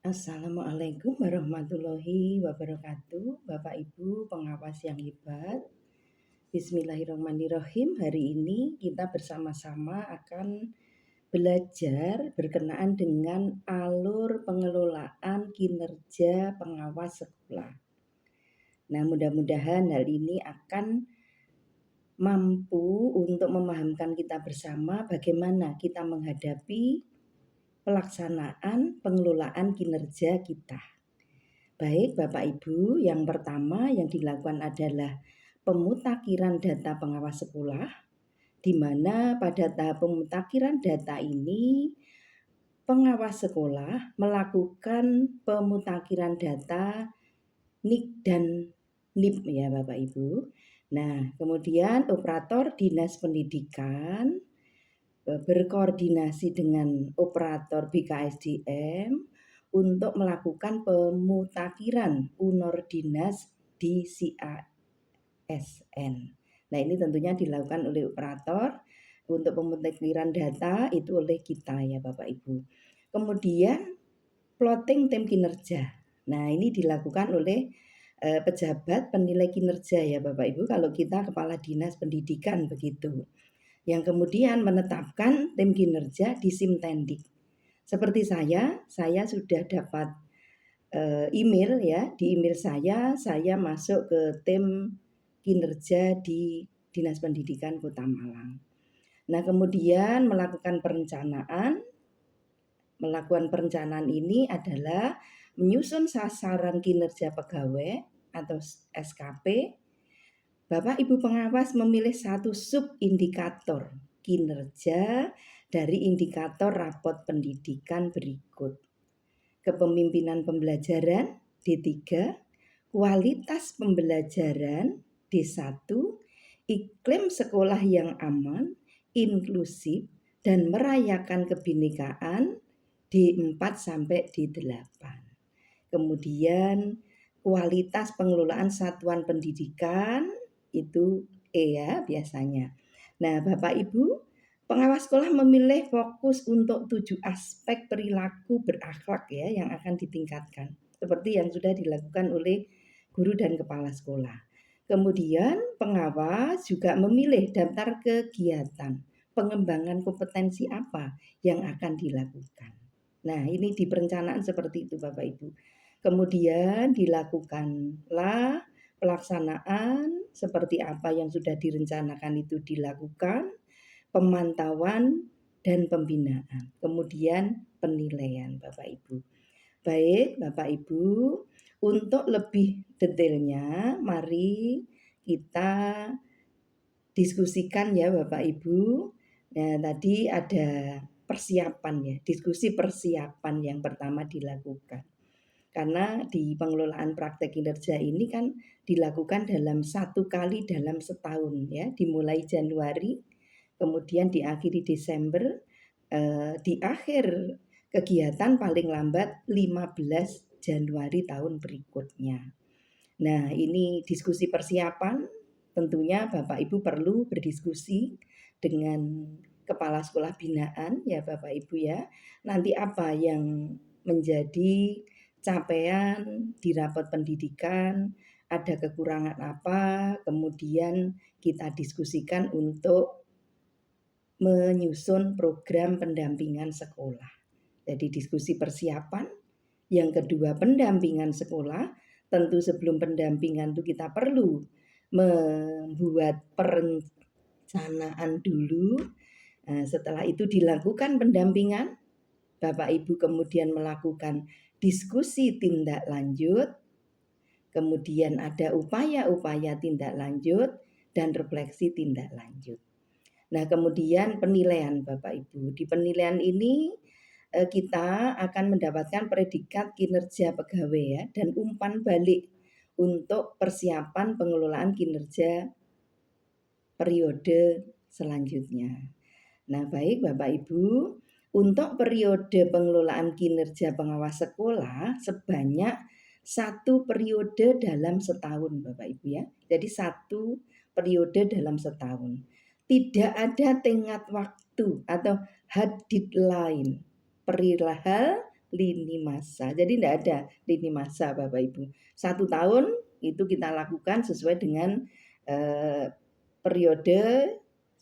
Assalamualaikum warahmatullahi wabarakatuh. Bapak Ibu pengawas yang hebat. Bismillahirrahmanirrahim. Hari ini kita bersama-sama akan belajar berkenaan dengan alur pengelolaan kinerja pengawas sekolah. Nah, mudah-mudahan hal ini akan mampu untuk memahamkan kita bersama bagaimana kita menghadapi pelaksanaan pengelolaan kinerja kita. Baik Bapak Ibu, yang pertama yang dilakukan adalah pemutakhiran data pengawas sekolah, di mana pada tahap pemutakhiran data ini pengawas sekolah melakukan pemutakhiran data NIK dan NIP ya Bapak Ibu. Nah, kemudian operator dinas pendidikan berkoordinasi dengan operator BKSDM untuk melakukan pemutakhiran unor dinas di CASN. Nah, ini tentunya dilakukan oleh operator. Untuk pemutakhiran data itu oleh kita ya Bapak Ibu. Kemudian plotting tim kinerja. Nah, ini dilakukan oleh pejabat penilai kinerja ya Bapak Ibu, kalau kita kepala dinas pendidikan begitu, yang kemudian menetapkan tim kinerja di Simtendik. Seperti saya sudah dapat email ya, di email saya masuk ke tim kinerja di Dinas Pendidikan Kota Malang. Nah, kemudian melakukan perencanaan. Melakukan perencanaan ini adalah menyusun sasaran kinerja pegawai atau SKP. Bapak Ibu pengawas memilih satu sub indikator kinerja dari indikator rapot pendidikan berikut. Kepemimpinan pembelajaran D3, kualitas pembelajaran D1, iklim sekolah yang aman, inklusif, dan merayakan kebinekaan D4 sampai D8. Kemudian kualitas pengelolaan satuan pendidikan itu E ya biasanya. Nah, Bapak Ibu pengawas sekolah memilih fokus untuk 7 aspek perilaku berakhlak ya yang akan ditingkatkan, seperti yang sudah dilakukan oleh guru dan kepala sekolah. Kemudian pengawas juga memilih daftar kegiatan pengembangan kompetensi apa yang akan dilakukan. Nah, ini di perencanaan seperti itu Bapak Ibu. Kemudian dilakukanlah pelaksanaan seperti apa yang sudah direncanakan itu dilakukan, pemantauan dan pembinaan, kemudian penilaian Bapak Ibu. Baik Bapak Ibu, untuk lebih detailnya mari kita diskusikan ya Bapak Ibu. Nah, tadi ada persiapan ya, diskusi persiapan yang pertama dilakukan. Karena di pengelolaan praktek kinerja ini kan dilakukan dalam 1 kali dalam setahun ya, dimulai Januari, kemudian diakhiri Desember, di akhir kegiatan paling lambat 15 Januari tahun berikutnya. Nah, ini diskusi persiapan, tentunya Bapak Ibu perlu berdiskusi dengan kepala sekolah binaan ya Bapak Ibu ya. Nanti apa yang menjadi capaian di rapat pendidikan, ada kekurangan apa, kemudian kita diskusikan untuk menyusun program pendampingan sekolah. Jadi diskusi persiapan. Yang kedua, pendampingan sekolah. Tentu sebelum pendampingan itu kita perlu membuat perencanaan dulu. Nah, setelah itu dilakukan pendampingan, Bapak Ibu kemudian melakukan diskusi tindak lanjut, kemudian ada upaya-upaya tindak lanjut dan refleksi tindak lanjut. Nah, kemudian penilaian Bapak Ibu. Di penilaian ini kita akan mendapatkan predikat kinerja pegawai ya, dan umpan balik untuk persiapan pengelolaan kinerja periode selanjutnya. Nah, baik Bapak Ibu, untuk periode pengelolaan kinerja pengawas sekolah sebanyak 1 periode dalam setahun Bapak Ibu ya. Jadi 1 periode dalam setahun. Tidak ada tenggat waktu atau hard deadline perihal lini masa. Jadi tidak ada lini masa Bapak Ibu. 1 tahun itu kita lakukan sesuai dengan periode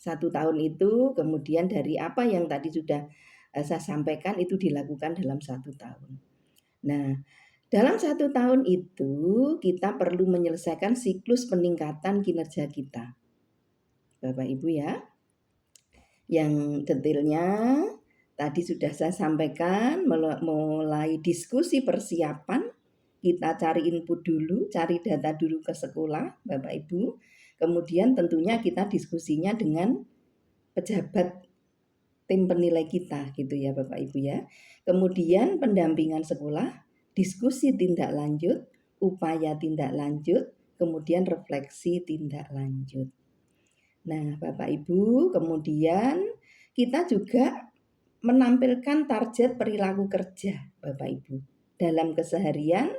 1 tahun itu, kemudian dari apa yang tadi sudah saya sampaikan itu dilakukan dalam 1 tahun. Nah, dalam 1 tahun itu kita perlu menyelesaikan siklus peningkatan kinerja kita, Bapak Ibu ya. Yang detailnya tadi sudah saya sampaikan, mulai diskusi persiapan, kita cari input dulu, cari data dulu ke sekolah, Bapak Ibu. Kemudian tentunya kita diskusinya dengan pejabat tim penilai kita gitu ya Bapak Ibu ya. Kemudian pendampingan sekolah, diskusi tindak lanjut, upaya tindak lanjut, kemudian refleksi tindak lanjut. Nah, Bapak Ibu, kemudian kita juga menampilkan target perilaku kerja, Bapak Ibu, dalam keseharian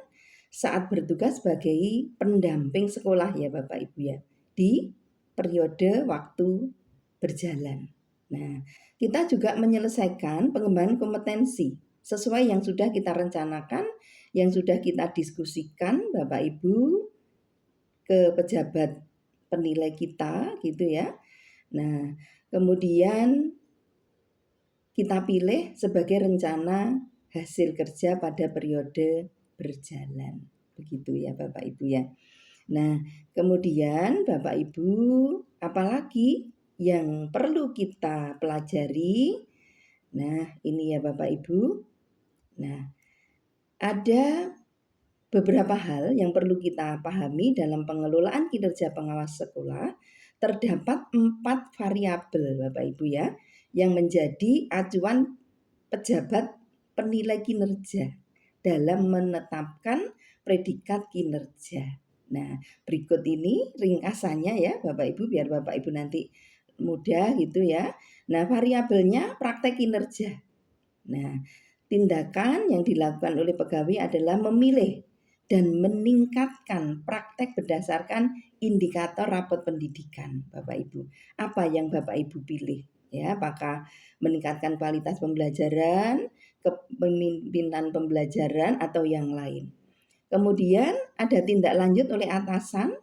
saat bertugas sebagai pendamping sekolah ya Bapak Ibu ya, di periode waktu berjalan. Nah, kita juga menyelesaikan pengembangan kompetensi sesuai yang sudah kita rencanakan, yang sudah kita diskusikan Bapak Ibu ke pejabat penilai kita gitu ya. Nah, kemudian kita pilih sebagai rencana hasil kerja pada periode berjalan. Begitu ya Bapak Ibu ya. Nah, kemudian Bapak Ibu, apalagi yang perlu kita pelajari? Nah, ini ya Bapak Ibu. Nah, ada beberapa hal yang perlu kita pahami dalam pengelolaan kinerja pengawas sekolah. Terdapat 4 variabel Bapak Ibu ya, yang menjadi acuan pejabat penilai kinerja dalam menetapkan predikat kinerja. Nah, berikut ini ringkasannya ya Bapak Ibu, biar Bapak Ibu nanti mudah gitu ya. Nah, variabelnya praktek kinerja. Nah, tindakan yang dilakukan oleh pegawai adalah memilih dan meningkatkan praktek berdasarkan indikator rapot pendidikan, Bapak Ibu. Apa yang Bapak Ibu pilih? Ya, apakah meningkatkan kualitas pembelajaran, kepemimpinan pembelajaran atau yang lain. Kemudian ada tindak lanjut oleh atasan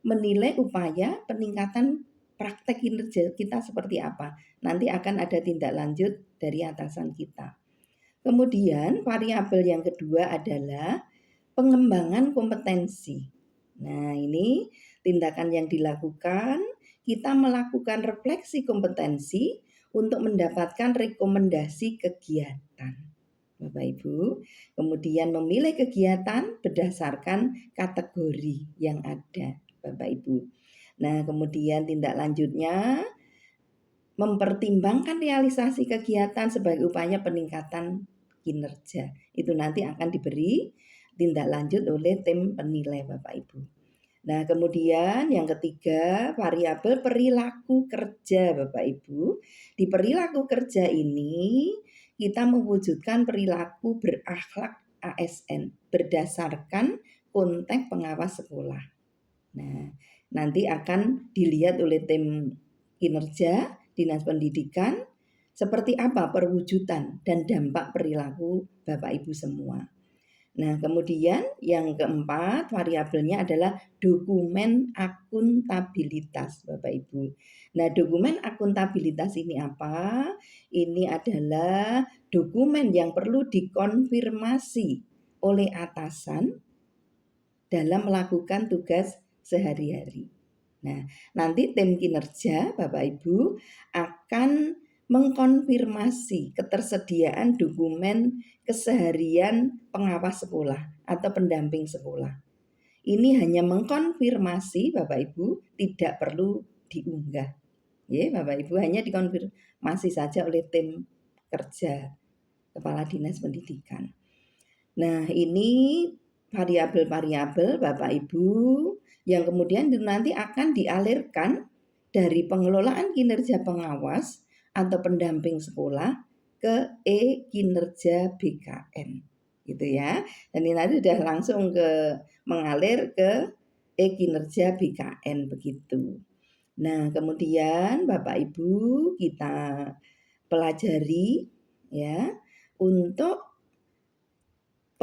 menilai upaya peningkatan praktek kinerja kita seperti apa. Nanti akan ada tindak lanjut dari atasan kita. Kemudian variabel yang kedua adalah pengembangan kompetensi. Nah, ini tindakan yang dilakukan, kita melakukan refleksi kompetensi untuk mendapatkan rekomendasi kegiatan. Bapak Ibu, kemudian memilih kegiatan berdasarkan kategori yang ada, Bapak Ibu. Nah, kemudian tindak lanjutnya mempertimbangkan realisasi kegiatan sebagai upaya peningkatan kinerja. Itu nanti akan diberi tindak lanjut oleh tim penilai Bapak Ibu. Nah, kemudian yang ketiga, variabel perilaku kerja Bapak Ibu. Di perilaku kerja ini kita mewujudkan perilaku berakhlak ASN berdasarkan konteks pengawas sekolah. Nah, nanti akan dilihat oleh tim kinerja Dinas Pendidikan seperti apa perwujudan dan dampak perilaku Bapak Ibu semua. Nah, kemudian yang keempat variabelnya adalah dokumen akuntabilitas Bapak Ibu. Nah, dokumen akuntabilitas ini apa? Ini adalah dokumen yang perlu dikonfirmasi oleh atasan dalam melakukan tugas sehari-hari. Nah, nanti tim kinerja Bapak Ibu akan mengkonfirmasi ketersediaan dokumen keseharian pengawas sekolah atau pendamping sekolah. Ini hanya mengkonfirmasi Bapak Ibu, tidak perlu diunggah. Ya, Bapak Ibu hanya dikonfirmasi saja oleh tim kerja Kepala Dinas Pendidikan. Nah, ini variabel-variabel Bapak Ibu yang kemudian nanti akan dialirkan dari pengelolaan kinerja pengawas atau pendamping sekolah ke kinerja BKN gitu ya. Dan ini nanti sudah langsung mengalir ke kinerja BKN begitu. Nah, kemudian Bapak Ibu kita pelajari ya untuk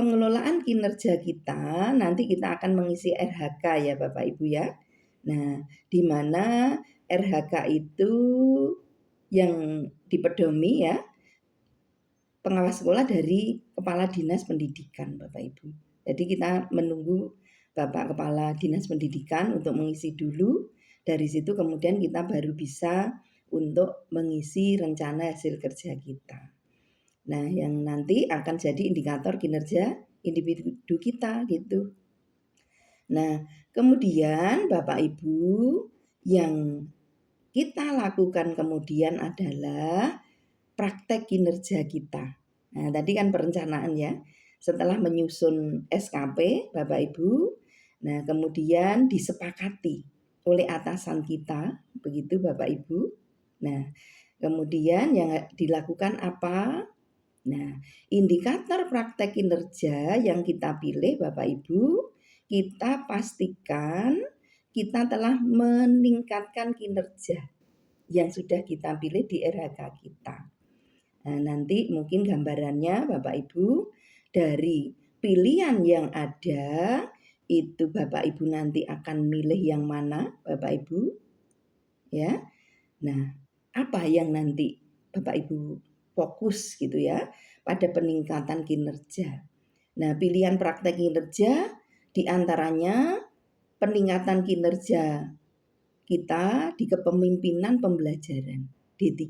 pengelolaan kinerja kita, nanti kita akan mengisi RHK ya Bapak Ibu ya. Nah, di mana RHK itu yang dipedomi ya pengawas sekolah dari Kepala Dinas Pendidikan Bapak Ibu. Jadi kita menunggu Bapak Kepala Dinas Pendidikan untuk mengisi dulu. Dari situ kemudian kita baru bisa untuk mengisi rencana hasil kerja kita. Nah, yang nanti akan jadi indikator kinerja individu kita gitu. Nah, kemudian Bapak Ibu yang kita lakukan kemudian adalah praktek kinerja kita. Nah, tadi kan perencanaan ya. Setelah menyusun SKP Bapak Ibu, nah kemudian disepakati oleh atasan kita, begitu Bapak Ibu. Nah, kemudian yang dilakukan apa? Nah, indikator praktek kinerja yang kita pilih Bapak Ibu, kita pastikan kita telah meningkatkan kinerja yang sudah kita pilih di RHK kita. Nah, nanti mungkin gambarannya Bapak Ibu dari pilihan yang ada itu Bapak Ibu nanti akan milih yang mana Bapak Ibu ya. Nah, apa yang nanti Bapak Ibu fokus gitu ya pada peningkatan kinerja. Nah, pilihan praktek kinerja diantaranya peningkatan kinerja kita di kepemimpinan pembelajaran D3.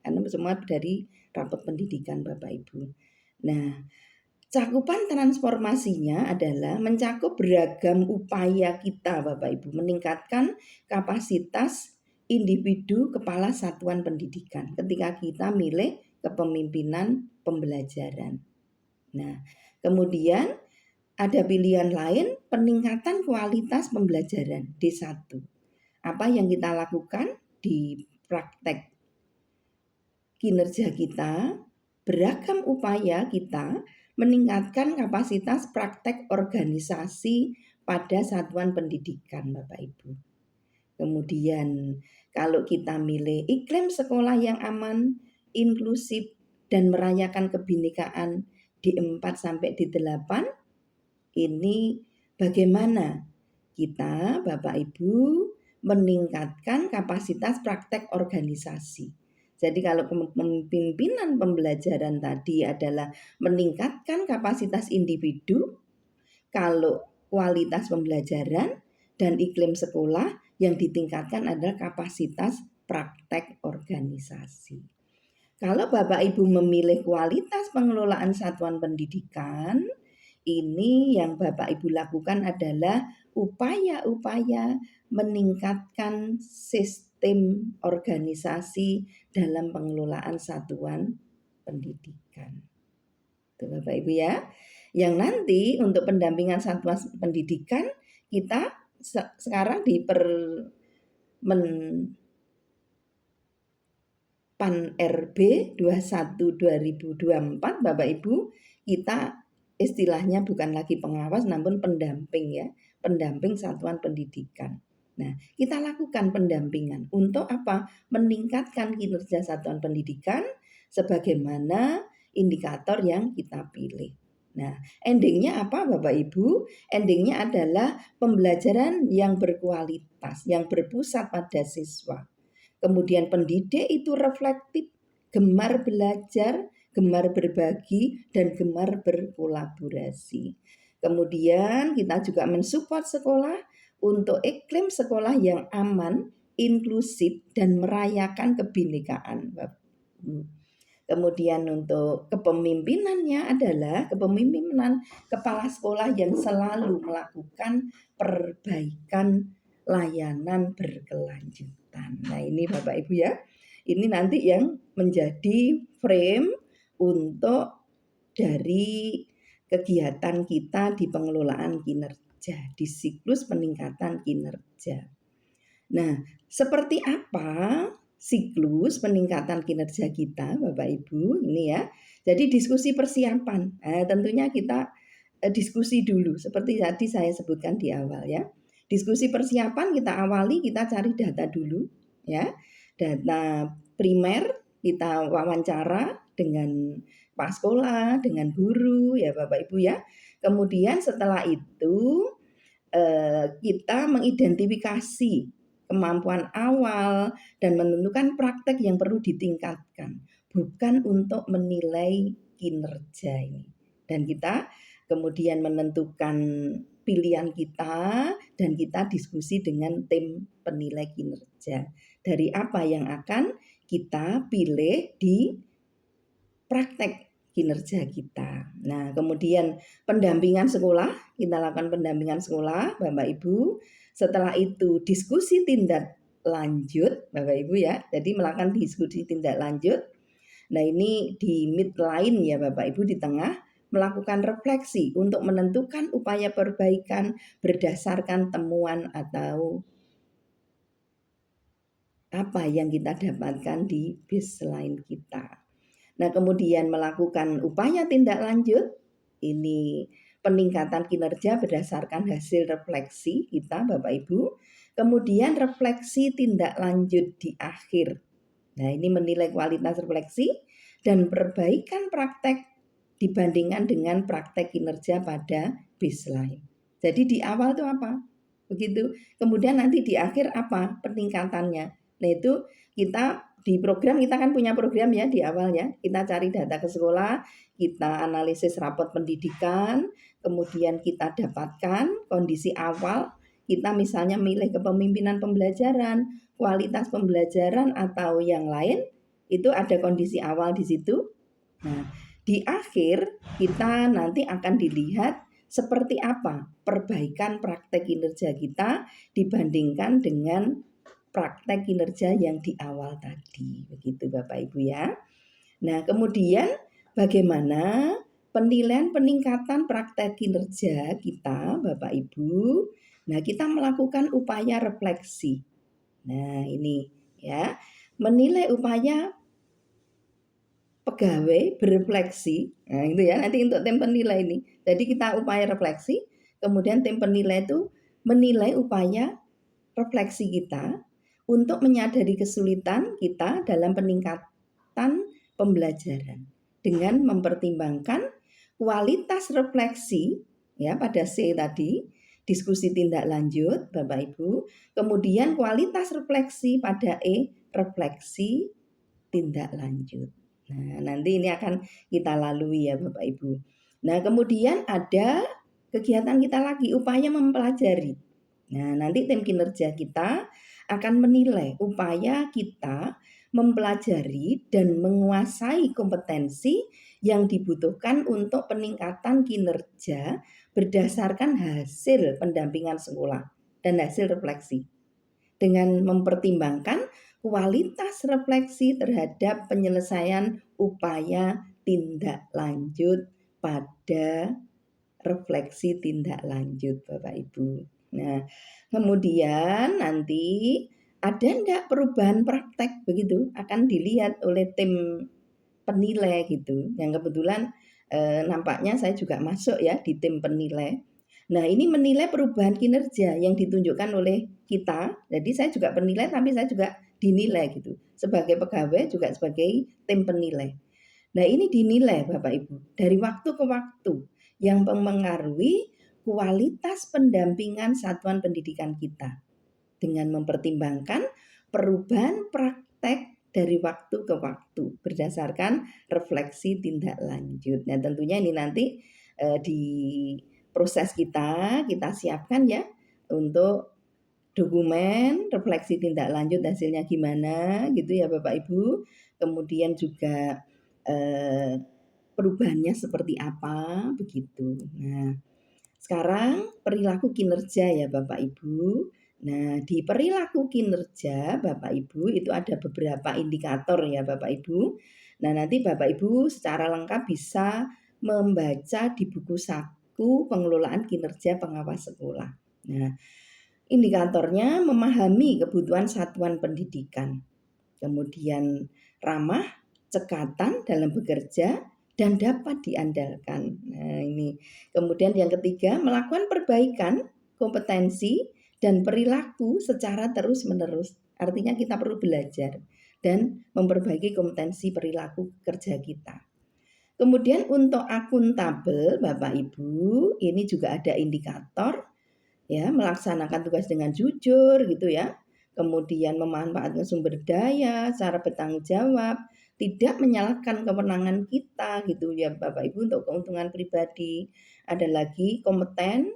Karena semua dari rapat pendidikan Bapak Ibu. Nah, cakupan transformasinya adalah mencakup beragam upaya kita Bapak Ibu meningkatkan kapasitas individu kepala satuan pendidikan ketika kita milih kepemimpinan pembelajaran. Nah, kemudian ada pilihan lain peningkatan kualitas pembelajaran D1. Apa yang kita lakukan di praktek kinerja kita, beragam upaya kita meningkatkan kapasitas praktek organisasi pada satuan pendidikan Bapak Ibu. Kemudian kalau kita milih iklim sekolah yang aman, inklusif, dan merayakan kebinekaan di 4 sampai di 8, ini bagaimana kita Bapak Ibu meningkatkan kapasitas praktek organisasi. Jadi kalau kepemimpinan pembelajaran tadi adalah meningkatkan kapasitas individu, kalau kualitas pembelajaran dan iklim sekolah yang ditingkatkan adalah kapasitas praktek organisasi. Kalau Bapak Ibu memilih kualitas pengelolaan satuan pendidikan, ini yang Bapak Ibu lakukan adalah upaya-upaya meningkatkan sistem organisasi dalam pengelolaan satuan pendidikan. Itu Bapak Ibu ya. Yang nanti untuk pendampingan satuan pendidikan kita sekarang di Pan RB 21 2024 Bapak Ibu, kita istilahnya bukan lagi pengawas namun pendamping ya, pendamping satuan pendidikan. Nah, kita lakukan pendampingan untuk apa? Meningkatkan kinerja satuan pendidikan sebagaimana indikator yang kita pilih. Nah, endingnya apa Bapak Ibu? Endingnya adalah pembelajaran yang berkualitas, yang berpusat pada siswa. Kemudian pendidik itu reflektif, gemar belajar, gemar berbagi, dan gemar berkolaborasi. Kemudian kita juga mensupport sekolah untuk iklim sekolah yang aman, inklusif, dan merayakan kebinekaan. Kemudian untuk kepemimpinannya adalah kepemimpinan kepala sekolah yang selalu melakukan perbaikan layanan berkelanjutan. Nah ini Bapak Ibu ya, ini nanti yang menjadi frame untuk dari kegiatan kita di pengelolaan kinerja, di siklus peningkatan kinerja. Nah, seperti apa siklus peningkatan kinerja kita Bapak Ibu ini ya. Jadi diskusi persiapan, tentunya kita diskusi dulu seperti tadi saya sebutkan di awal ya. Diskusi persiapan kita awali, kita cari data dulu ya. Data primer kita wawancara dengan prasekolah, dengan guru ya Bapak Ibu ya. Kemudian setelah itu kita mengidentifikasi kemampuan awal dan menentukan praktek yang perlu ditingkatkan, bukan untuk menilai kinerja ini. Dan kita kemudian menentukan pilihan kita dan kita diskusi dengan tim penilai kinerja. Dari apa yang akan kita pilih di praktek kinerja kita. Nah, kemudian pendampingan sekolah, kita lakukan pendampingan sekolah, Bapak Ibu. Setelah itu diskusi tindak lanjut, Bapak Ibu ya. Jadi melakukan diskusi tindak lanjut. Nah, ini di midline ya Bapak Ibu, di tengah melakukan refleksi untuk menentukan upaya perbaikan berdasarkan temuan atau apa yang kita dapatkan di baseline kita. Nah, kemudian melakukan upaya tindak lanjut, ini peningkatan kinerja berdasarkan hasil refleksi kita Bapak Ibu. Kemudian refleksi tindak lanjut di akhir. Nah, ini menilai kualitas refleksi dan perbaikan praktek dibandingkan dengan praktek kinerja pada baseline. Jadi di awal itu apa? Begitu. Kemudian nanti di akhir apa peningkatannya. Nah, itu kita di program, kita kan punya program ya di awal ya. Kita cari data ke sekolah, kita analisis rapot pendidikan, kemudian kita dapatkan kondisi awal, kita misalnya milih kepemimpinan pembelajaran, kualitas pembelajaran atau yang lain, itu ada kondisi awal di situ. Nah, di akhir kita nanti akan dilihat seperti apa perbaikan praktek kinerja kita dibandingkan dengan praktek kinerja yang di awal tadi. Begitu Bapak Ibu ya. Nah, kemudian bagaimana penilaian peningkatan praktek kinerja kita Bapak Ibu? Nah, kita melakukan upaya refleksi. Nah, ini ya. Menilai upaya pegawai berefleksi. Nah, itu ya nanti untuk tim penilai ini. Jadi kita upaya refleksi, kemudian tim penilai itu menilai upaya refleksi kita untuk menyadari kesulitan kita dalam peningkatan pembelajaran dengan mempertimbangkan kualitas refleksi ya pada C tadi, diskusi tindak lanjut Bapak Ibu, kemudian kualitas refleksi pada E, refleksi tindak lanjut. Nah, nanti ini akan kita lalui ya Bapak Ibu. Nah, kemudian ada kegiatan kita lagi, upaya mempelajari. Nah, nanti tim kinerja kita akan menilai upaya kita mempelajari dan menguasai kompetensi yang dibutuhkan untuk peningkatan kinerja berdasarkan hasil pendampingan sekolah dan hasil refleksi. Dengan mempertimbangkan kualitas refleksi terhadap penyelesaian upaya tindak lanjut pada refleksi tindak lanjut Bapak Ibu. Nah, kemudian nanti ada enggak perubahan praktek begitu akan dilihat oleh tim penilai gitu. Yang kebetulan nampaknya saya juga masuk ya di tim penilai. Nah, ini menilai perubahan kinerja yang ditunjukkan oleh kita. Jadi saya juga penilai tapi saya juga dinilai gitu. Sebagai pegawai juga sebagai tim penilai. Nah, ini dinilai Bapak Ibu dari waktu ke waktu yang mempengaruhi kualitas pendampingan satuan pendidikan kita dengan mempertimbangkan perubahan praktek dari waktu ke waktu berdasarkan refleksi tindak lanjut. Nah, tentunya ini nanti di proses kita siapkan ya untuk dokumen refleksi tindak lanjut hasilnya gimana gitu ya Bapak Ibu. Kemudian juga perubahannya seperti apa begitu. Nah, sekarang perilaku kinerja ya Bapak Ibu. Nah, di perilaku kinerja Bapak Ibu itu ada beberapa indikator ya Bapak Ibu. Nah, nanti Bapak Ibu secara lengkap bisa membaca di buku saku pengelolaan kinerja pengawas sekolah. Nah, indikatornya memahami kebutuhan satuan pendidikan. Kemudian ramah, cekatan dalam bekerja, dan dapat diandalkan. Nah, ini. Kemudian yang ketiga, melakukan perbaikan kompetensi dan perilaku secara terus-menerus. Artinya kita perlu belajar dan memperbaiki kompetensi perilaku kerja kita. Kemudian untuk akuntabel Bapak Ibu, ini juga ada indikator ya, melaksanakan tugas dengan jujur gitu ya. Kemudian memanfaatkan sumber daya secara bertanggung jawab, tidak menyalahkan kewenangan kita gitu ya Bapak Ibu untuk keuntungan pribadi. Ada lagi kompeten,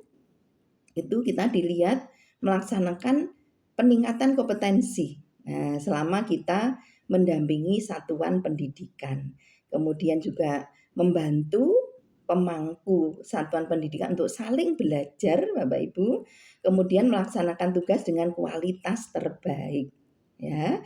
itu kita dilihat melaksanakan peningkatan kompetensi. Nah, selama kita mendampingi satuan pendidikan. Kemudian juga membantu pemangku satuan pendidikan untuk saling belajar Bapak Ibu, kemudian melaksanakan tugas dengan kualitas terbaik. Ya.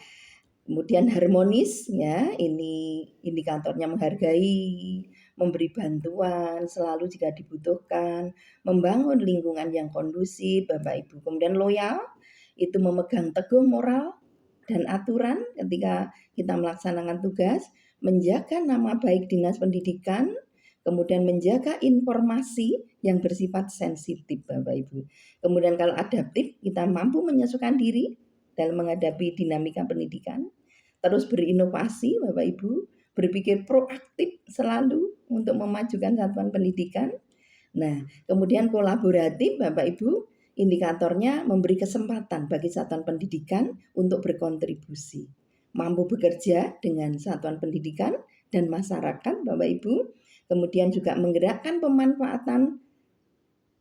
Kemudian harmonis ya, ini indikatornya menghargai, memberi bantuan selalu jika dibutuhkan, membangun lingkungan yang kondusif Bapak Ibu. Kemudian loyal, itu memegang teguh moral dan aturan ketika kita melaksanakan tugas, menjaga nama baik dinas pendidikan, kemudian menjaga informasi yang bersifat sensitif Bapak Ibu. Kemudian kalau adaptif, kita mampu menyesuaikan diri dalam menghadapi dinamika pendidikan, terus berinovasi Bapak Ibu, berpikir proaktif selalu untuk memajukan satuan pendidikan. Nah, kemudian kolaboratif Bapak Ibu, indikatornya memberi kesempatan bagi satuan pendidikan untuk berkontribusi, mampu bekerja dengan satuan pendidikan dan masyarakat Bapak Ibu, kemudian juga menggerakkan pemanfaatan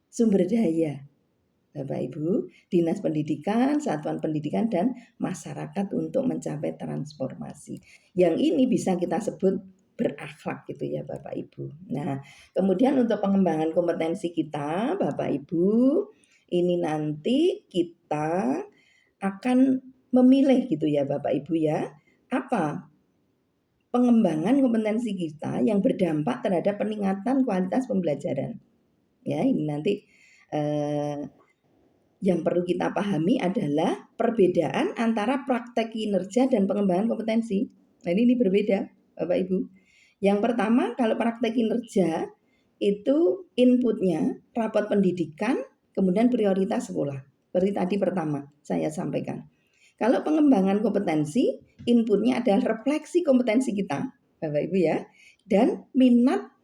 sumber daya Bapak Ibu, Dinas Pendidikan, Satuan Pendidikan, dan masyarakat untuk mencapai transformasi. Yang ini bisa kita sebut berakhlak gitu ya Bapak Ibu. Nah, kemudian untuk pengembangan kompetensi kita Bapak Ibu, ini nanti kita akan memilih gitu ya Bapak Ibu ya, apa pengembangan kompetensi kita yang berdampak terhadap peningkatan kualitas pembelajaran. Ya, ini nanti yang perlu kita pahami adalah perbedaan antara praktek kinerja dan pengembangan kompetensi. Nah, ini berbeda, Bapak Ibu. Yang pertama, kalau praktek kinerja itu inputnya rapat pendidikan, kemudian prioritas sekolah. Seperti tadi pertama saya sampaikan. Kalau pengembangan kompetensi, inputnya adalah refleksi kompetensi kita, Bapak Ibu ya, dan minat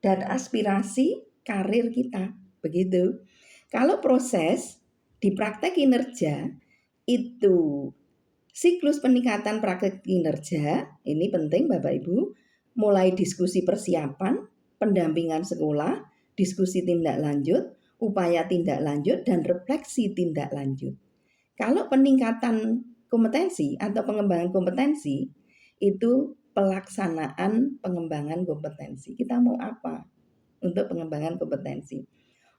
dan aspirasi karir kita. Begitu. Kalau proses di praktek kinerja itu siklus peningkatan praktek kinerja, ini penting Bapak Ibu, mulai diskusi persiapan, pendampingan sekolah, diskusi tindak lanjut, upaya tindak lanjut, dan refleksi tindak lanjut. Kalau peningkatan kompetensi atau pengembangan kompetensi, itu pelaksanaan pengembangan kompetensi. Kita mau apa untuk pengembangan kompetensi?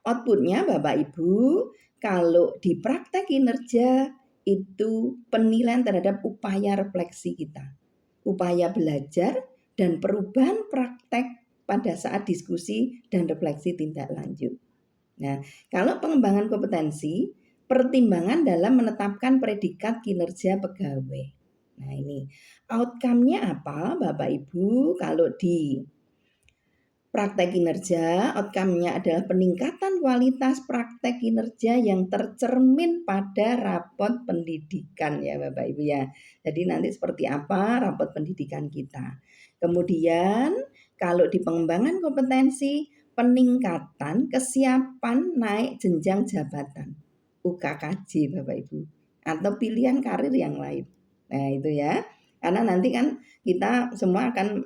Outputnya Bapak Ibu, kalau di praktek kinerja itu penilaian terhadap upaya refleksi kita, upaya belajar dan perubahan praktek pada saat diskusi dan refleksi tindak lanjut. Nah, kalau pengembangan kompetensi, pertimbangan dalam menetapkan predikat kinerja pegawai. Nah, ini outcome-nya apa Bapak Ibu? Kalau di praktek kinerja, outcome-nya adalah peningkatan kualitas praktek kinerja yang tercermin pada rapot pendidikan ya Bapak Ibu ya. Jadi nanti seperti apa rapot pendidikan kita. Kemudian kalau di pengembangan kompetensi, peningkatan kesiapan naik jenjang jabatan. UKKJ Bapak Ibu. Atau pilihan karir yang lain. Nah itu ya. Karena nanti kan kita semua akan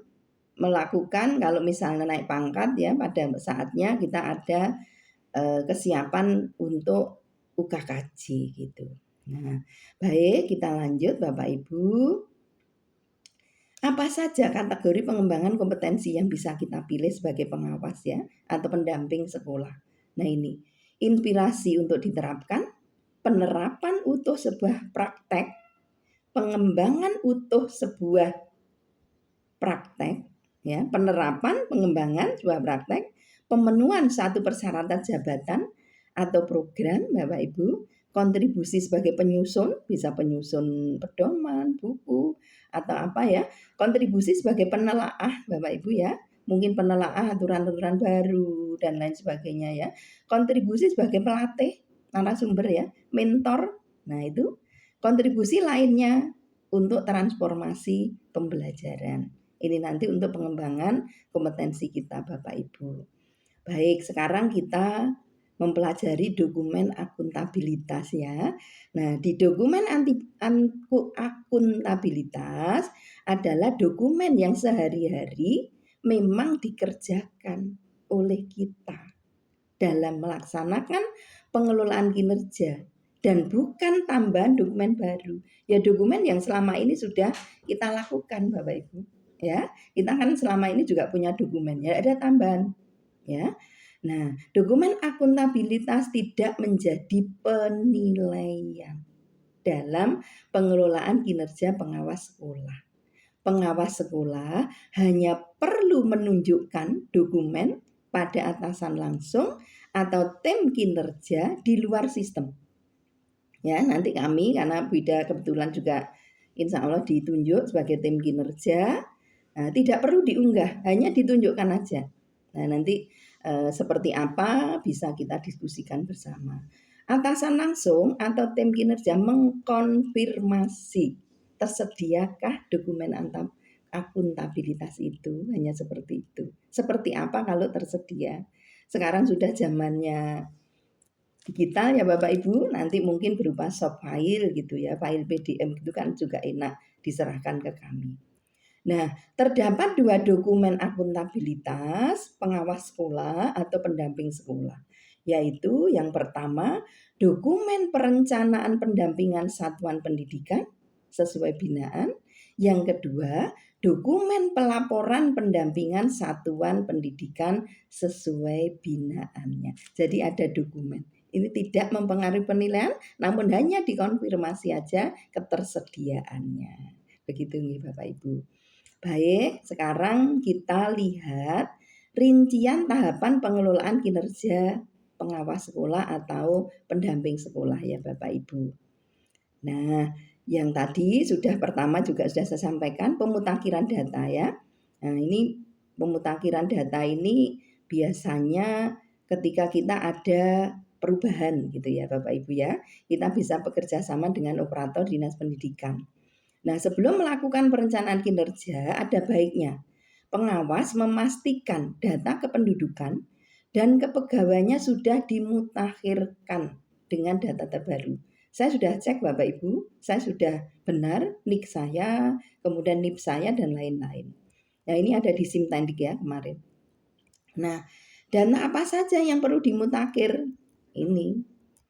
melakukan kalau misalnya naik pangkat ya pada saatnya kita ada kesiapan untuk UKKJ gitu. Nah, baik kita lanjut Bapak Ibu. Apa saja kategori pengembangan kompetensi yang bisa kita pilih sebagai pengawas ya atau pendamping sekolah? Nah ini, inspirasi untuk diterapkan, penerapan utuh sebuah praktek, pengembangan utuh sebuah praktek, ya, penerapan, pengembangan sebuah praktek, pemenuhan satu persyaratan jabatan atau program Bapak Ibu, kontribusi sebagai penyusun, bisa penyusun pedoman, buku, atau apa ya, kontribusi sebagai penelaah Bapak Ibu ya, mungkin penelaah aturan-aturan baru dan lain sebagainya ya, kontribusi sebagai pelatih, narasumber ya, mentor, nah itu kontribusi lainnya untuk transformasi pembelajaran. Ini nanti untuk pengembangan kompetensi kita Bapak Ibu. Baik, sekarang kita mempelajari dokumen akuntabilitas ya. Nah, di dokumen akuntabilitas adalah dokumen yang sehari-hari memang dikerjakan oleh kita dalam melaksanakan pengelolaan kinerja dan bukan tambahan dokumen baru. Ya dokumen yang selama ini sudah kita lakukan Bapak Ibu. Ya, kita kan selama ini juga punya dokumen, ya ada tambahan. Ya. Nah, dokumen akuntabilitas tidak menjadi penilaian dalam pengelolaan kinerja pengawas sekolah. Pengawas sekolah hanya perlu menunjukkan dokumen pada atasan langsung atau tim kinerja di luar sistem. Ya, nanti kami karena Bida kebetulan juga insya Allah ditunjuk sebagai tim kinerja, tidak perlu diunggah, hanya ditunjukkan aja. Nah, nanti seperti apa bisa kita diskusikan bersama. Atasan langsung atau tim kinerja mengkonfirmasi tersediakah dokumen akuntabilitas itu, hanya seperti itu. Seperti apa kalau tersedia? Sekarang sudah zamannya digital ya Bapak Ibu, nanti mungkin berupa soft file gitu ya, file PDF itu kan juga enak diserahkan ke kami. Nah, terdapat 2 dokumen akuntabilitas pengawas sekolah atau pendamping sekolah, yaitu yang pertama dokumen perencanaan pendampingan satuan pendidikan sesuai binaan, yang kedua dokumen pelaporan pendampingan satuan pendidikan sesuai binaannya. Jadi ada dokumen. Ini tidak mempengaruhi penilaian, namun hanya dikonfirmasi aja ketersediaannya. Begitu nih Bapak Ibu. Baik, sekarang kita lihat rincian tahapan pengelolaan kinerja pengawas sekolah atau pendamping sekolah ya Bapak Ibu. Nah, yang tadi sudah pertama juga sudah saya sampaikan pemutakhiran data ya. Nah, ini pemutakhiran data ini biasanya ketika kita ada perubahan gitu ya Bapak Ibu ya. Kita bisa bekerja sama dengan operator dinas pendidikan. Nah, sebelum melakukan perencanaan kinerja, ada baiknya pengawas memastikan data kependudukan dan kepegawaiannya sudah dimutakhirkan dengan data terbaru. Saya sudah cek Bapak Ibu, saya sudah benar NIK saya, kemudian NIP saya dan lain-lain. Nah, ini ada di Simtendik ya kemarin. Nah, dana apa saja yang perlu dimutakhir? Ini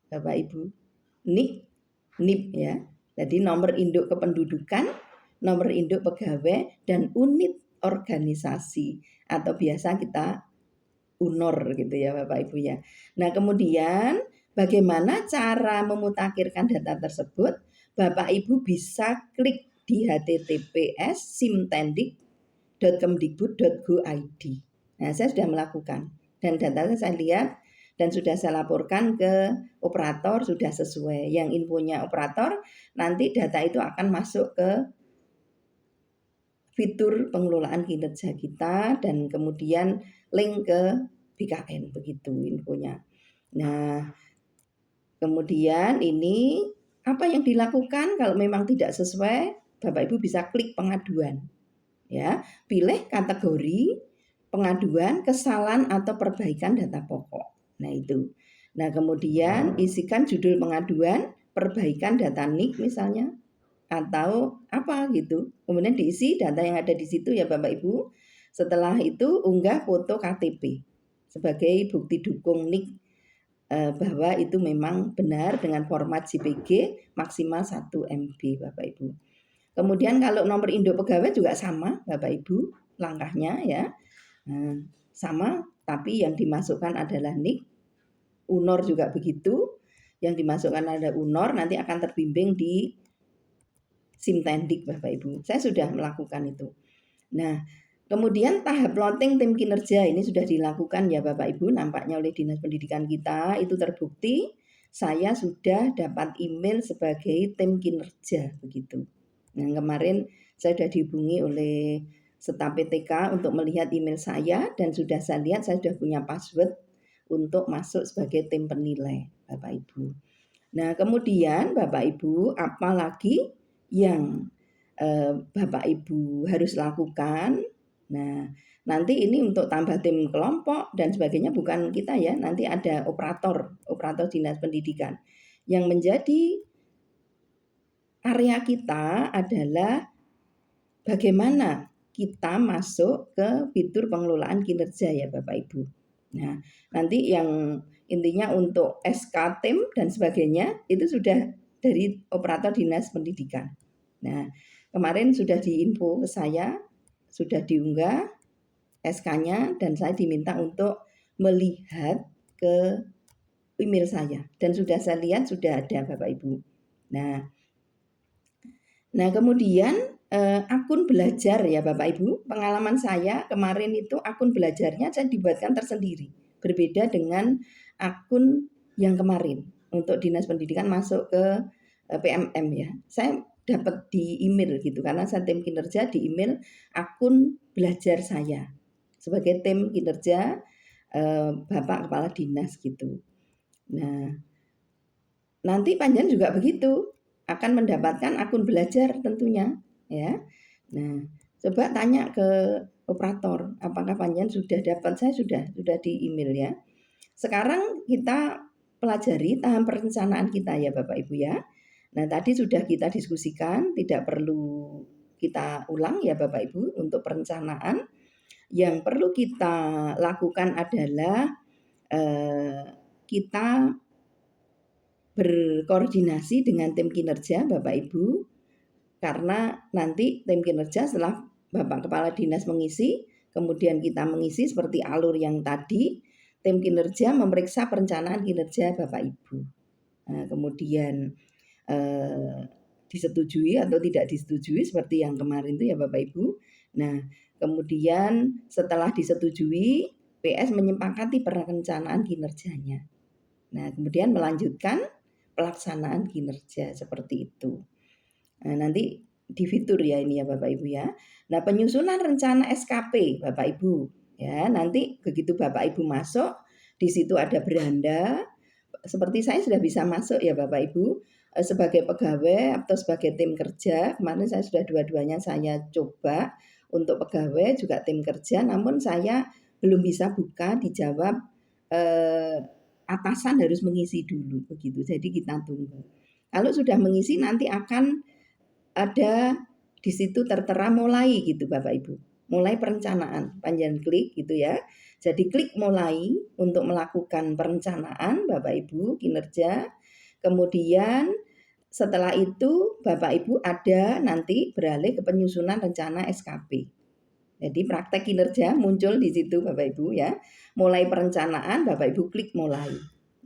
Bapak Ibu, NIK, NIP ya. Jadi nomor induk kependudukan, nomor induk pegawai, dan unit organisasi atau biasa kita UNOR gitu ya Bapak Ibu ya. Nah kemudian bagaimana cara memutakhirkan data tersebut? Bapak Ibu bisa klik di https://simtendik.kemdikbud.go.id. Nah saya sudah melakukan dan datanya saya lihat dan sudah saya laporkan ke operator sudah sesuai. Yang infonya operator nanti data itu akan masuk ke fitur pengelolaan kinerja kita dan kemudian link ke BKN begitu infonya. Nah, kemudian ini apa yang dilakukan kalau memang tidak sesuai, Bapak Ibu bisa klik pengaduan. Ya, pilih kategori pengaduan, kesalahan atau perbaikan data pokok. Nah, itu. Nah, kemudian isikan judul pengaduan, perbaikan data NIK misalnya atau apa gitu. Kemudian diisi data yang ada di situ ya Bapak Ibu. Setelah itu unggah foto KTP sebagai bukti dukung NIK bahwa itu memang benar dengan format JPG maksimal 1 MB Bapak Ibu. Kemudian kalau nomor induk pegawai juga sama Bapak Ibu langkahnya ya. Nah, sama tapi yang dimasukkan adalah NIK. UNOR juga begitu. Yang dimasukkan ada UNOR nanti akan terbimbing di Simtendik Bapak Ibu. Saya sudah melakukan itu. Nah, kemudian tahap plotting tim kinerja ini sudah dilakukan ya Bapak Ibu, nampaknya oleh Dinas Pendidikan kita itu terbukti saya sudah dapat email sebagai tim kinerja begitu. Nah, kemarin saya sudah dihubungi oleh staf PTK untuk melihat email saya dan sudah saya lihat saya sudah punya password untuk masuk sebagai tim penilai Bapak Ibu. Nah, kemudian Bapak Ibu apalagi yang Bapak Ibu harus lakukan. Nah, nanti ini untuk tambah tim kelompok dan sebagainya bukan kita ya, nanti ada operator dinas pendidikan. Yang menjadi area kita adalah bagaimana kita masuk ke fitur pengelolaan kinerja ya Bapak Ibu. Nah, nanti yang intinya untuk SK tim dan sebagainya itu sudah dari operator dinas pendidikan. Nah, kemarin sudah diinfo ke saya, sudah diunggah SK-nya dan saya diminta untuk melihat ke email saya dan sudah saya lihat sudah ada Bapak Ibu. Nah kemudian akun belajar ya Bapak Ibu, pengalaman saya kemarin itu akun belajarnya saya dibuatkan tersendiri, berbeda dengan akun yang kemarin untuk dinas pendidikan masuk ke PMM ya. Saya dapat di email gitu karena saya tim kinerja di email akun belajar saya sebagai tim kinerja Bapak Kepala Dinas gitu. Nah, nanti panjenengan juga begitu akan mendapatkan akun belajar tentunya ya. Nah, coba tanya ke operator apakah panjenengan sudah dapat. Saya sudah di email ya. Sekarang kita pelajari tahap perencanaan kita ya Bapak Ibu ya. Nah, tadi sudah kita diskusikan, tidak perlu kita ulang ya Bapak Ibu untuk perencanaan. Yang perlu kita lakukan adalah kita berkoordinasi dengan tim kinerja Bapak Ibu, karena nanti tim kinerja setelah Bapak Kepala Dinas mengisi, kemudian kita mengisi seperti alur yang tadi, tim kinerja memeriksa perencanaan kinerja Bapak Ibu. Nah, kemudian disetujui atau tidak disetujui seperti yang kemarin itu ya Bapak Ibu. Nah, kemudian setelah disetujui, PS menyepakati perencanaan kinerjanya. Nah, kemudian melanjutkan pelaksanaan kinerja seperti itu. Nah, nanti di fitur ya ini ya Bapak Ibu ya. Nah, penyusunan rencana SKP Bapak Ibu ya. Nanti begitu Bapak Ibu masuk, di situ ada beranda. Seperti saya sudah bisa masuk ya Bapak Ibu sebagai pegawai atau sebagai tim kerja. Kemarin saya sudah dua-duanya saya coba untuk pegawai juga tim kerja, namun saya belum bisa buka dijawab atasan harus mengisi dulu begitu. Jadi kita tunggu. Kalau sudah mengisi nanti akan ada di situ tertera mulai gitu Bapak Ibu. Mulai perencanaan, panjang klik gitu ya. Jadi klik mulai untuk melakukan perencanaan Bapak Ibu kinerja. Kemudian setelah itu Bapak Ibu ada nanti beralih ke penyusunan rencana SKP. Jadi praktek kinerja muncul di situ Bapak Ibu ya. Mulai perencanaan Bapak Ibu klik mulai.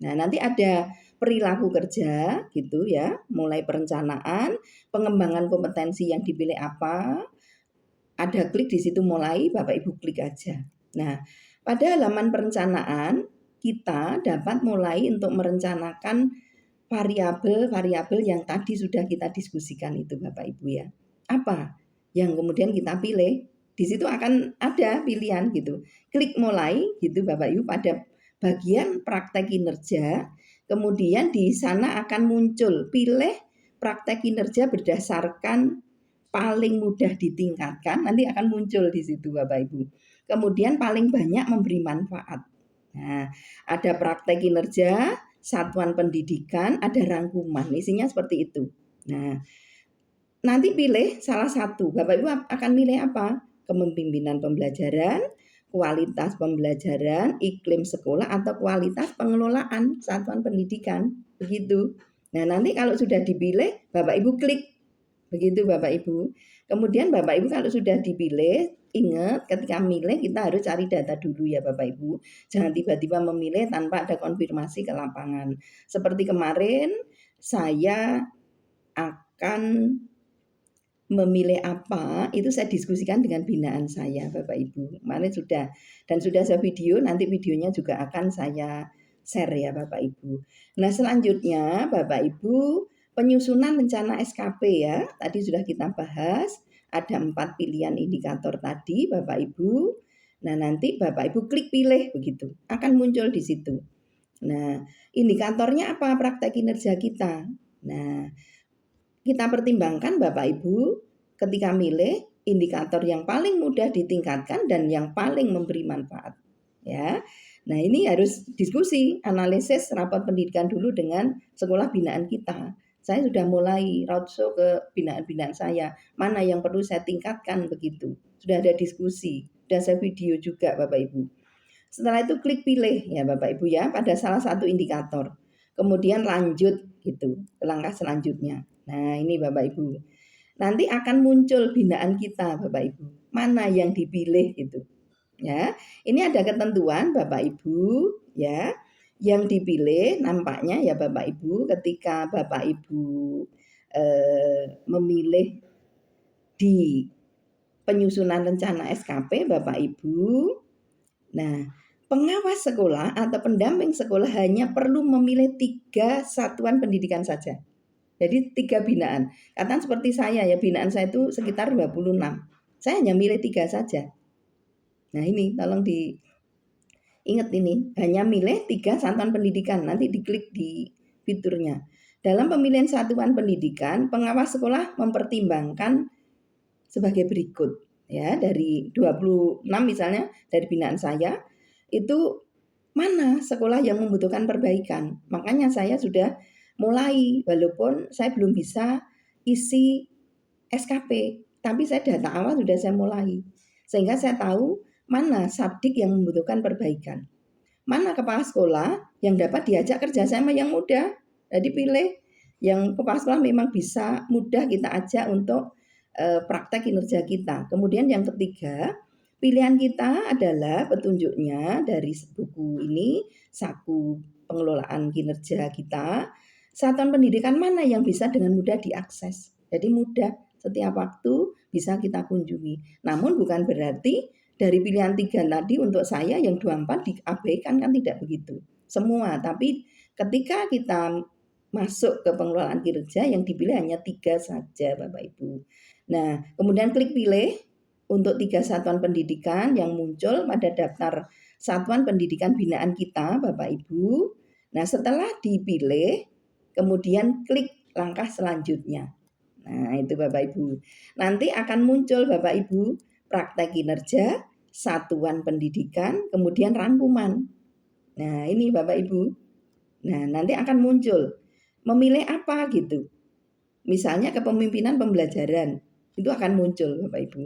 Nah, nanti ada perilaku kerja gitu ya, mulai perencanaan, pengembangan kompetensi yang dipilih apa, ada klik di situ mulai, Bapak Ibu klik aja. Nah, pada halaman perencanaan kita dapat mulai untuk merencanakan variabel-variabel yang tadi sudah kita diskusikan itu Bapak Ibu ya. Apa yang kemudian kita pilih? Di situ akan ada pilihan gitu. Klik mulai gitu Bapak Ibu pada bagian praktek kinerja. Kemudian di sana akan muncul pilih praktek kinerja berdasarkan paling mudah ditingkatkan, nanti akan muncul di situ Bapak Ibu. Kemudian paling banyak memberi manfaat. Nah, ada praktek kinerja, satuan pendidikan, ada rangkuman, isinya seperti itu. Nah, nanti pilih salah satu. Bapak Ibu akan milih apa? Kepemimpinan pembelajaran, kualitas pembelajaran, iklim sekolah, atau kualitas pengelolaan satuan pendidikan. Begitu. Nah, nanti kalau sudah dipilih, Bapak Ibu klik. Begitu Bapak Ibu. Kemudian Bapak Ibu kalau sudah dipilih, ingat ketika milih kita harus cari data dulu ya Bapak Ibu. Jangan tiba-tiba memilih tanpa ada konfirmasi ke lapangan. Seperti kemarin saya akan memilih apa itu saya diskusikan dengan binaan saya Bapak Ibu. Kemarin sudah dan sudah saya video, nanti videonya juga akan saya share ya Bapak Ibu. Nah, selanjutnya Bapak Ibu penyusunan rencana SKP ya. Tadi sudah kita bahas ada 4 pilihan indikator tadi Bapak Ibu. Nah, nanti Bapak Ibu klik pilih begitu. Akan muncul di situ. Nah, indikatornya apa praktek kinerja kita? Nah, kita pertimbangkan Bapak Ibu ketika milih indikator yang paling mudah ditingkatkan dan yang paling memberi manfaat. Ya. Nah, ini harus diskusi, analisis rapot pendidikan dulu dengan sekolah binaan kita. Saya sudah mulai roadshow ke binaan-binaan saya, mana yang perlu saya tingkatkan begitu. Sudah ada diskusi, sudah saya video juga Bapak Ibu. Setelah itu klik pilih ya Bapak Ibu ya pada salah satu indikator. Kemudian lanjut gitu ke langkah selanjutnya. Nah, ini Bapak Ibu. Nanti akan muncul binaan kita Bapak Ibu. Mana yang dipilih gitu. Ya, ini ada ketentuan Bapak Ibu ya. Yang dipilih nampaknya ya Bapak Ibu ketika Bapak Ibu memilih di penyusunan rencana SKP Bapak Ibu. Nah, pengawas sekolah atau pendamping sekolah hanya perlu memilih 3 satuan pendidikan saja. Jadi 3 binaan. Katakan seperti saya ya, binaan saya itu sekitar 26. Saya hanya milih 3 saja. Nah, ini tolong diingat ini, hanya milih 3 satuan pendidikan. Nanti diklik di fiturnya. Dalam pemilihan satuan pendidikan, pengawas sekolah mempertimbangkan sebagai berikut ya, dari 26 misalnya dari binaan saya itu mana sekolah yang membutuhkan perbaikan. Makanya saya sudah mulai walaupun saya belum bisa isi SKP, tapi saya data awal sudah saya mulai. Sehingga saya tahu mana sabdik yang membutuhkan perbaikan. Mana kepala sekolah yang dapat diajak kerjasama yang mudah. Jadi pilih yang kepala sekolah memang bisa mudah kita ajak untuk praktek kinerja kita. Kemudian yang ketiga, pilihan kita adalah petunjuknya dari buku ini, Saku Pengelolaan Kinerja Kita. Satuan pendidikan mana yang bisa dengan mudah diakses. Jadi mudah setiap waktu bisa kita kunjungi. Namun bukan berarti dari pilihan 3 tadi untuk saya yang 24 diabaikan, kan tidak begitu. Semua, tapi ketika kita masuk ke pengelolaan kinerja yang dipilih hanya 3 saja Bapak Ibu. Nah, kemudian klik pilih untuk 3 satuan pendidikan yang muncul pada daftar satuan pendidikan binaan kita Bapak Ibu. Nah, setelah dipilih, kemudian klik langkah selanjutnya. Nah, itu Bapak Ibu. Nanti akan muncul Bapak Ibu praktek kinerja, satuan pendidikan, kemudian rangkuman. Nah, ini Bapak Ibu. Nah, nanti akan muncul memilih apa gitu. Misalnya kepemimpinan pembelajaran. Itu akan muncul Bapak Ibu.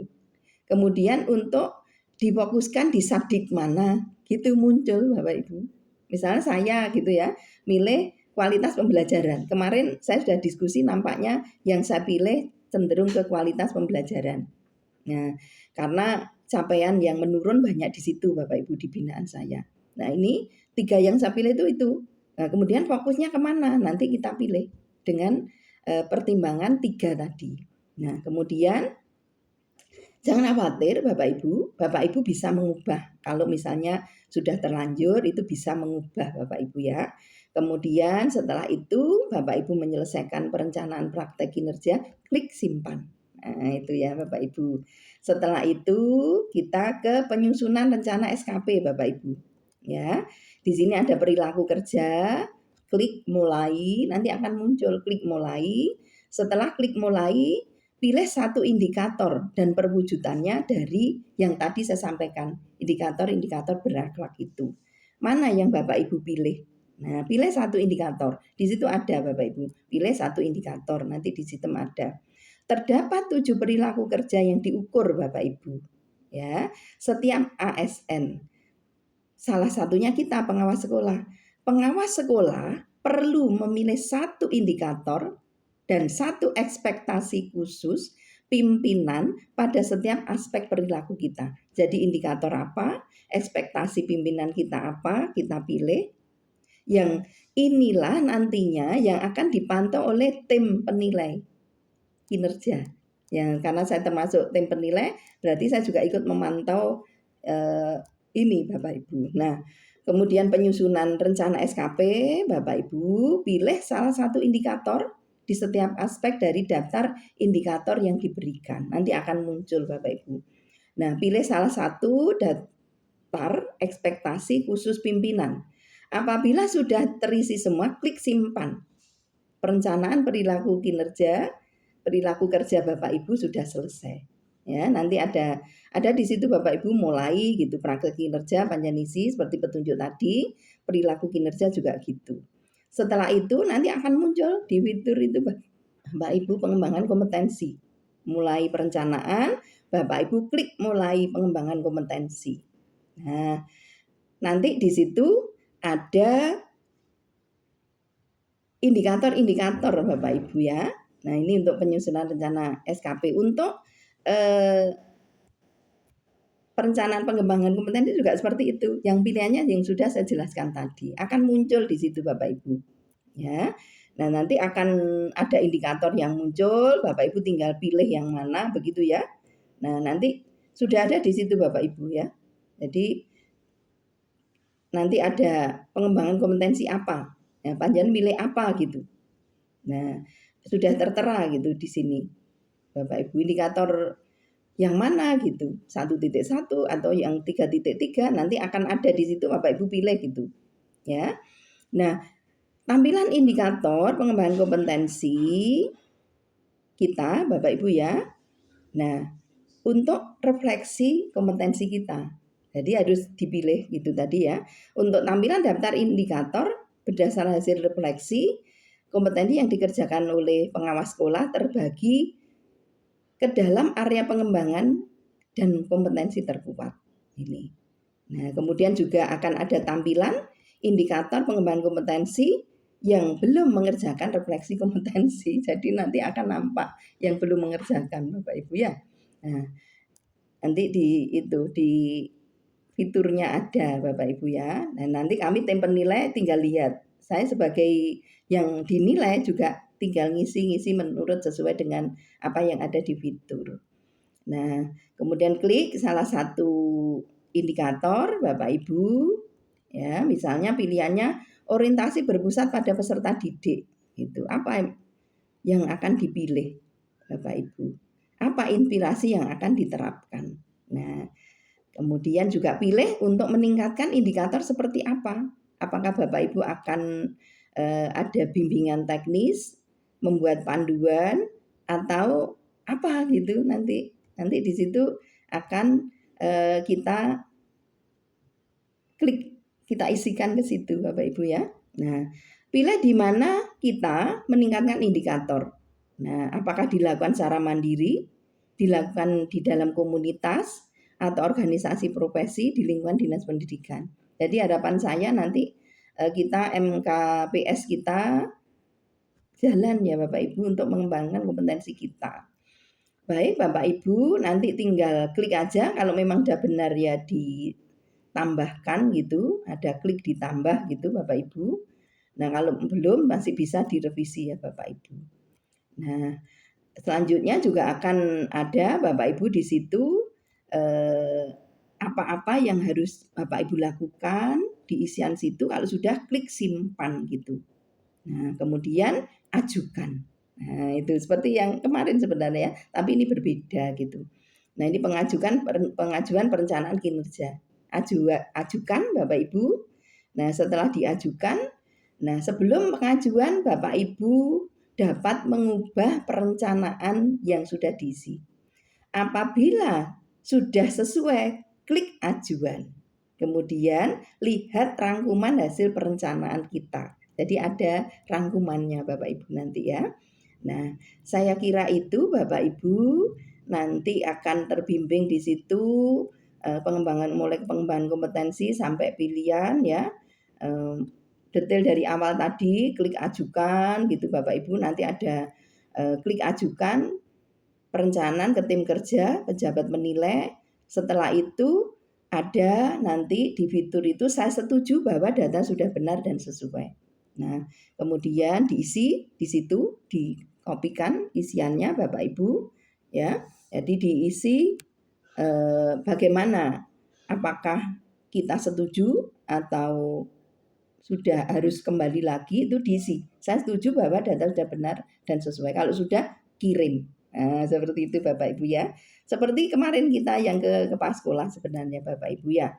Kemudian untuk difokuskan di sabdik mana, gitu muncul Bapak Ibu. Misalnya saya gitu ya, milih kualitas pembelajaran. Kemarin saya sudah diskusi, nampaknya yang saya pilih cenderung ke kualitas pembelajaran. Nah, karena capaian yang menurun banyak di situ Bapak Ibu di binaan saya. Nah, ini 3 yang saya pilih itu. Nah, kemudian fokusnya kemana? Nanti kita pilih dengan pertimbangan 3 tadi. Nah, kemudian jangan khawatir Bapak Ibu bisa mengubah. Kalau misalnya sudah terlanjur itu bisa mengubah Bapak Ibu ya. Kemudian setelah itu Bapak Ibu menyelesaikan perencanaan praktek kinerja, klik simpan. Nah, itu ya Bapak Ibu. Setelah itu kita ke penyusunan rencana SKP Bapak Ibu. Ya. Di sini ada perilaku kerja, klik mulai, nanti akan muncul klik mulai. Setelah klik mulai, pilih satu indikator dan perwujudannya dari yang tadi saya sampaikan, indikator-indikator berakhlak itu. Mana yang Bapak Ibu pilih? Nah, pilih satu indikator. Di situ ada Bapak Ibu. Pilih satu indikator, nanti di sistem ada. Terdapat 7 perilaku kerja yang diukur Bapak Ibu. Ya, setiap ASN. Salah satunya kita pengawas sekolah. Pengawas sekolah perlu memilih satu indikator dan satu ekspektasi khusus pimpinan pada setiap aspek perilaku kita. Jadi indikator apa, ekspektasi pimpinan kita apa, kita pilih. Yang inilah nantinya yang akan dipantau oleh tim penilai kinerja. Ya, karena saya termasuk tim penilai, berarti saya juga ikut memantau ini Bapak Ibu. Nah, kemudian penyusunan rencana SKP, Bapak Ibu pilih salah satu indikator di setiap aspek dari daftar indikator yang diberikan. Nanti akan muncul Bapak Ibu. Nah, pilih salah satu daftar ekspektasi khusus pimpinan. Apabila sudah terisi semua, klik simpan. Perencanaan perilaku kinerja perilaku kerja Bapak Ibu sudah selesai. Ya, nanti ada di situ Bapak Ibu mulai gitu praktek kinerja Panjanisi seperti petunjuk tadi, perilaku kinerja juga gitu. Setelah itu nanti akan muncul di fitur itu Bapak Ibu pengembangan kompetensi. Mulai perencanaan, Bapak Ibu klik mulai pengembangan kompetensi. Nah, nanti di situ ada indikator-indikator Bapak Ibu ya. Nah, ini untuk penyusunan rencana SKP. Untuk perencanaan pengembangan kompetensi juga seperti itu. Yang pilihannya yang sudah saya jelaskan tadi akan muncul di situ Bapak Ibu. Ya. Nah, nanti akan ada indikator yang muncul, Bapak Ibu tinggal pilih yang mana begitu ya. Nah, nanti sudah ada di situ Bapak Ibu ya. Jadi nanti ada pengembangan kompetensi apa. Ya, panjenengan milih apa gitu. Nah, sudah tertera gitu di sini. Bapak Ibu indikator yang mana gitu. 1.1 atau yang 3.3 nanti akan ada di situ Bapak Ibu pilih gitu. Ya. Nah, tampilan indikator pengembangan kompetensi kita Bapak Ibu ya. Nah, untuk refleksi kompetensi kita. Jadi harus dipilih gitu tadi ya. Untuk tampilan daftar indikator berdasarkan hasil refleksi kompetensi yang dikerjakan oleh pengawas sekolah terbagi ke dalam area pengembangan dan kompetensi terkuat ini. Nah, kemudian juga akan ada tampilan indikator pengembangan kompetensi yang belum mengerjakan refleksi kompetensi. Jadi nanti akan nampak yang belum mengerjakan Bapak Ibu ya. Nah, nanti di fiturnya ada Bapak Ibu ya. Nah, nanti kami tim penilai tinggal lihat. Saya sebagai yang dinilai juga tinggal ngisi-ngisi menurut sesuai dengan apa yang ada di fitur. Nah, kemudian klik salah satu indikator Bapak Ibu ya, misalnya pilihannya orientasi berpusat pada peserta didik. Itu apa yang akan dipilih Bapak Ibu? Apa inspirasi yang akan diterapkan? Nah, kemudian juga pilih untuk meningkatkan indikator seperti apa? Apakah Bapak Ibu akan ada bimbingan teknis, membuat panduan atau apa gitu nanti di situ akan kita klik, kita isikan ke situ Bapak Ibu ya. Nah, pilih di mana kita meningkatkan indikator. Nah, apakah dilakukan secara mandiri, dilakukan di dalam komunitas, atau organisasi profesi di lingkungan dinas pendidikan. Jadi harapan saya nanti kita MKPS kita jalan ya Bapak Ibu untuk mengembangkan kompetensi kita. Baik Bapak Ibu, nanti tinggal klik aja kalau memang sudah benar ya ditambahkan gitu, ada klik ditambah gitu Bapak Ibu. Nah, kalau belum masih bisa direvisi ya Bapak Ibu. Nah, selanjutnya juga akan ada Bapak Ibu di situ apa-apa yang harus Bapak Ibu lakukan di isian situ kalau sudah klik simpan gitu. Nah, kemudian ajukan. Nah, itu seperti yang kemarin sebenarnya ya, tapi ini berbeda gitu. Nah, ini pengajuan perencanaan kinerja. Ajukan Bapak Ibu. Nah, setelah diajukan, nah sebelum pengajuan Bapak Ibu dapat mengubah perencanaan yang sudah diisi. Apabila sudah sesuai, klik ajuan. Kemudian lihat rangkuman hasil perencanaan kita. Jadi ada rangkumannya Bapak Ibu nanti ya. Nah, saya kira itu Bapak Ibu nanti akan terbimbing di situ mulai pengembangan kompetensi sampai pilihan ya. Detail dari awal tadi klik ajukan gitu Bapak Ibu, nanti ada klik ajukan perencanaan ke tim kerja, pejabat menilai. Setelah itu ada nanti di fitur itu saya setuju bahwa data sudah benar dan sesuai. Nah, kemudian diisi di situ, dikopikan isiannya Bapak Ibu ya. Jadi diisi bagaimana, apakah kita setuju atau sudah harus kembali lagi, itu diisi. Saya setuju bahwa data sudah benar dan sesuai. Kalau sudah, kirim. Nah, seperti itu Bapak Ibu ya. Seperti kemarin kita yang ke kepala sekolah sebenarnya Bapak Ibu ya.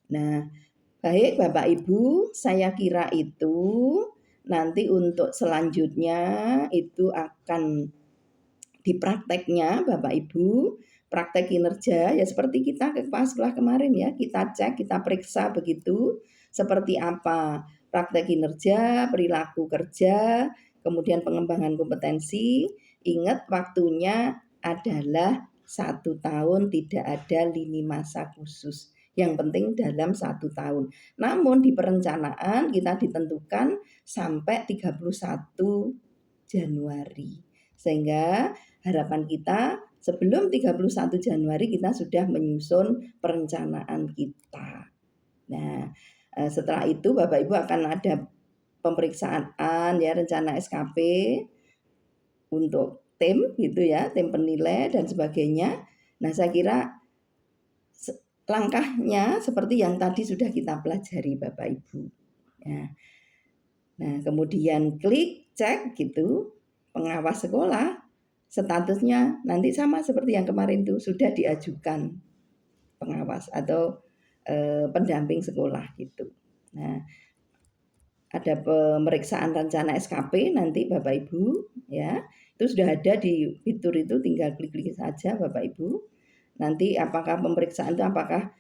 Nah, baik Bapak Ibu, saya kira itu nanti untuk selanjutnya itu akan Di prakteknya Bapak Ibu, praktek kinerja ya seperti kita ke kepala sekolah kemarin ya, kita cek, kita periksa begitu, seperti apa praktek kinerja, perilaku kerja, kemudian pengembangan kompetensi. Ingat waktunya adalah 1 tahun, tidak ada lini masa khusus. Yang penting dalam 1 tahun. Namun di perencanaan kita ditentukan sampai 31 Januari. Sehingga harapan kita sebelum 31 Januari kita sudah menyusun perencanaan kita. Nah, setelah itu Bapak Ibu akan ada pemeriksaan ya rencana SKP untuk tim gitu ya, tim penilai dan sebagainya. Nah, saya kira langkahnya seperti yang tadi sudah kita pelajari Bapak Ibu. Ya. Nah, kemudian klik cek gitu, pengawas sekolah statusnya nanti sama seperti yang kemarin itu sudah diajukan pengawas atau pendamping sekolah gitu. Nah, ada pemeriksaan rencana SKP nanti Bapak Ibu ya. Itu sudah ada di fitur itu, tinggal klik-klik saja Bapak Ibu. Nanti apakah pemeriksaan itu apakah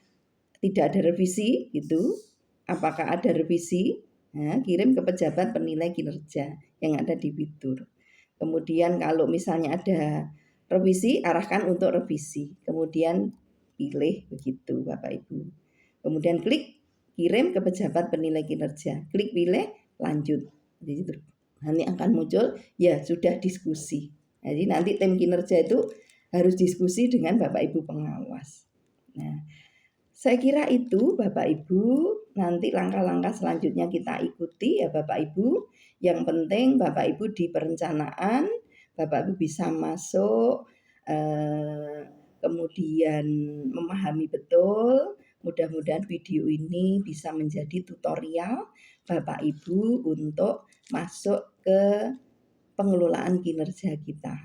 tidak ada revisi gitu, apakah ada revisi, nah, kirim ke pejabat penilai kinerja yang ada di fitur. Kemudian kalau misalnya ada revisi, arahkan untuk revisi. Kemudian pilih begitu Bapak Ibu. Kemudian klik kirim ke pejabat penilai kinerja. Klik pilih lanjut. Jadi nanti akan muncul ya sudah diskusi. Jadi nanti tim kinerja itu harus diskusi dengan Bapak Ibu pengawas. Nah, saya kira itu Bapak Ibu, nanti langkah-langkah selanjutnya kita ikuti ya Bapak Ibu. Yang penting Bapak Ibu di perencanaan, Bapak Ibu bisa masuk, kemudian memahami betul. Mudah-mudahan video ini bisa menjadi tutorial Bapak Ibu untuk masuk ke pengelolaan kinerja kita.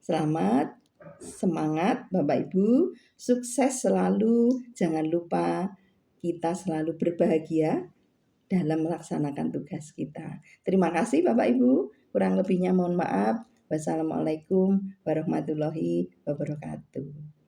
Selamat, semangat Bapak Ibu, sukses selalu, jangan lupa kita selalu berbahagia dalam melaksanakan tugas kita. Terima kasih Bapak Ibu, kurang lebihnya mohon maaf. Wassalamualaikum warahmatullahi wabarakatuh.